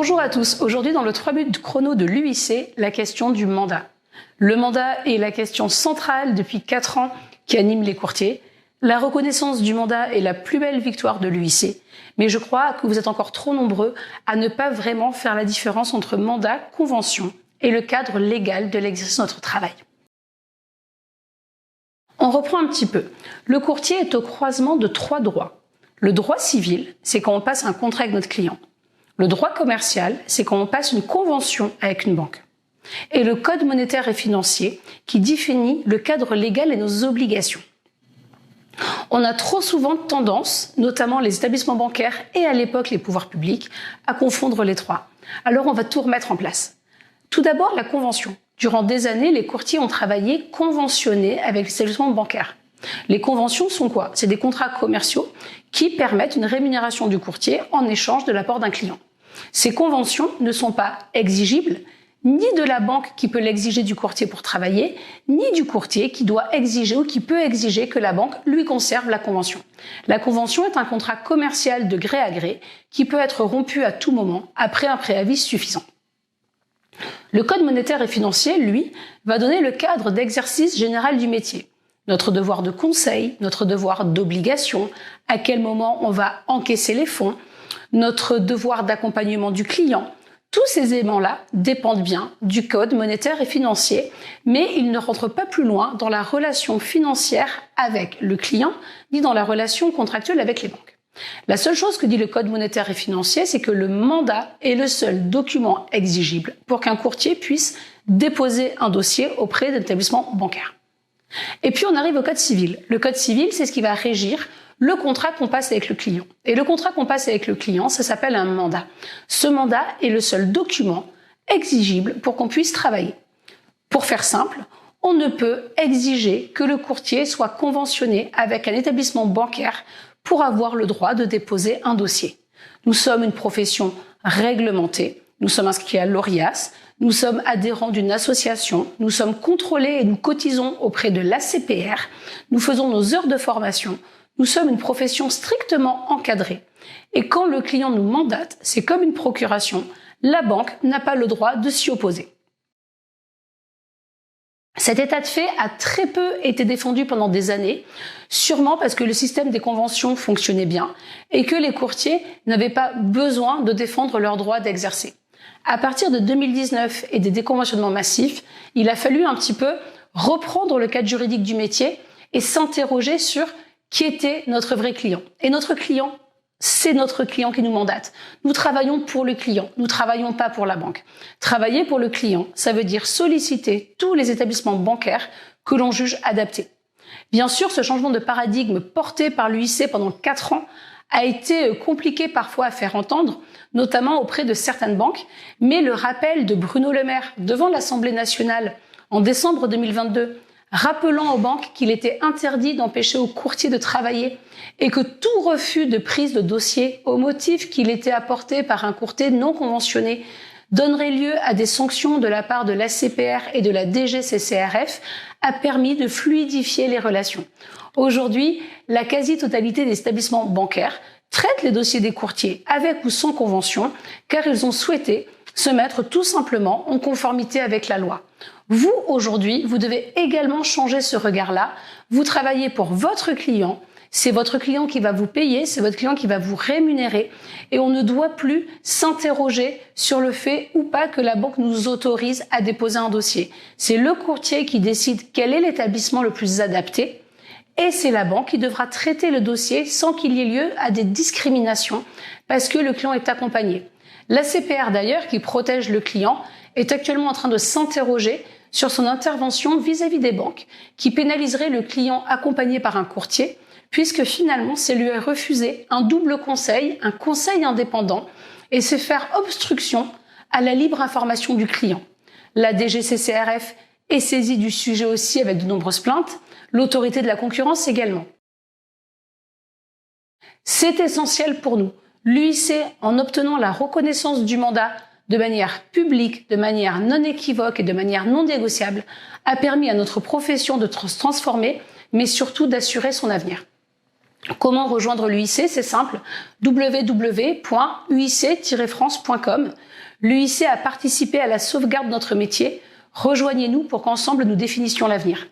Bonjour à tous, aujourd'hui dans le 3 minutes chrono de l'UIC, la question du mandat. Le mandat est la question centrale depuis 4 ans qui anime les courtiers. La reconnaissance du mandat est la plus belle victoire de l'UIC, mais je crois que vous êtes encore trop nombreux à ne pas vraiment faire la différence entre mandat, convention et le cadre légal de l'exercice de notre travail. On reprend un petit peu. Le courtier est au croisement de 3 droits. Le droit civil, c'est quand on passe un contrat avec notre client. Le droit commercial, c'est quand on passe une convention avec une banque. Et le code monétaire et financier, qui définit le cadre légal et nos obligations. On a trop souvent tendance, notamment les établissements bancaires et à l'époque les pouvoirs publics, à confondre les trois. Alors on va tout remettre en place. Tout d'abord, la convention. Durant des années, les courtiers ont travaillé conventionnés avec les établissements bancaires. Les conventions sont quoi? C'est des contrats commerciaux qui permettent une rémunération du courtier en échange de l'apport d'un client. Ces conventions ne sont pas exigibles, ni de la banque qui peut l'exiger du courtier pour travailler, ni du courtier qui doit exiger ou qui peut exiger que la banque lui conserve la convention. La convention est un contrat commercial de gré à gré qui peut être rompu à tout moment après un préavis suffisant. Le code monétaire et financier, lui, va donner le cadre d'exercice général du métier. Notre devoir de conseil, notre devoir d'obligation, à quel moment on va encaisser les fonds, notre devoir d'accompagnement du client. Tous ces éléments-là dépendent bien du code monétaire et financier, mais ils ne rentrent pas plus loin dans la relation financière avec le client, ni dans la relation contractuelle avec les banques. La seule chose que dit le code monétaire et financier, c'est que le mandat est le seul document exigible pour qu'un courtier puisse déposer un dossier auprès d'un établissement bancaire. Et puis on arrive au code civil. Le code civil, c'est ce qui va régir le contrat qu'on passe avec le client. Et le contrat qu'on passe avec le client, ça s'appelle un mandat. Ce mandat est le seul document exigible pour qu'on puisse travailler. Pour faire simple, on ne peut exiger que le courtier soit conventionné avec un établissement bancaire pour avoir le droit de déposer un dossier. Nous sommes une profession réglementée, nous sommes inscrits à l'ORIAS, nous sommes adhérents d'une association, nous sommes contrôlés et nous cotisons auprès de l'ACPR, nous faisons nos heures de formation, nous sommes une profession strictement encadrée. Et quand le client nous mandate, c'est comme une procuration, la banque n'a pas le droit de s'y opposer. Cet état de fait a très peu été défendu pendant des années, sûrement parce que le système des conventions fonctionnait bien et que les courtiers n'avaient pas besoin de défendre leurs droits d'exercer. À partir de 2019 et des déconventionnements massifs, il a fallu un petit peu reprendre le cadre juridique du métier et s'interroger sur qui était notre vrai client. Et notre client, c'est notre client qui nous mandate. Nous travaillons pour le client, nous ne travaillons pas pour la banque. Travailler pour le client, ça veut dire solliciter tous les établissements bancaires que l'on juge adaptés. Bien sûr, ce changement de paradigme porté par l'UIC pendant 4 ans a été compliqué parfois à faire entendre, notamment auprès de certaines banques, mais le rappel de Bruno Le Maire devant l'Assemblée nationale en décembre 2022, rappelant aux banques qu'il était interdit d'empêcher aux courtiers de travailler et que tout refus de prise de dossier au motif qu'il était apporté par un courtier non conventionné donnerait lieu à des sanctions de la part de l'ACPR et de la DGCCRF a permis de fluidifier les relations. Aujourd'hui, la quasi-totalité des établissements bancaires traitent les dossiers des courtiers avec ou sans convention car ils ont souhaité se mettre tout simplement en conformité avec la loi. Vous, aujourd'hui, vous devez également changer ce regard-là. Vous travaillez pour votre client. C'est votre client qui va vous payer, c'est votre client qui va vous rémunérer. Et on ne doit plus s'interroger sur le fait ou pas que la banque nous autorise à déposer un dossier. C'est le courtier qui décide quel est l'établissement le plus adapté. Et c'est la banque qui devra traiter le dossier sans qu'il y ait lieu à des discriminations parce que le client est accompagné. L'ACPR d'ailleurs, qui protège le client, est actuellement en train de s'interroger sur son intervention vis-à-vis des banques qui pénaliserait le client accompagné par un courtier puisque finalement c'est lui refuser un double conseil, un conseil indépendant et c'est faire obstruction à la libre information du client. La DGCCRF est saisie du sujet aussi avec de nombreuses plaintes, l'autorité de la concurrence également. C'est essentiel pour nous. L'UIC, en obtenant la reconnaissance du mandat de manière publique, de manière non équivoque et de manière non négociable, a permis à notre profession de se transformer, mais surtout d'assurer son avenir. Comment rejoindre l'UIC? C'est simple, www.uic-france.com. L'UIC a participé à la sauvegarde de notre métier. Rejoignez-nous pour qu'ensemble nous définissions l'avenir.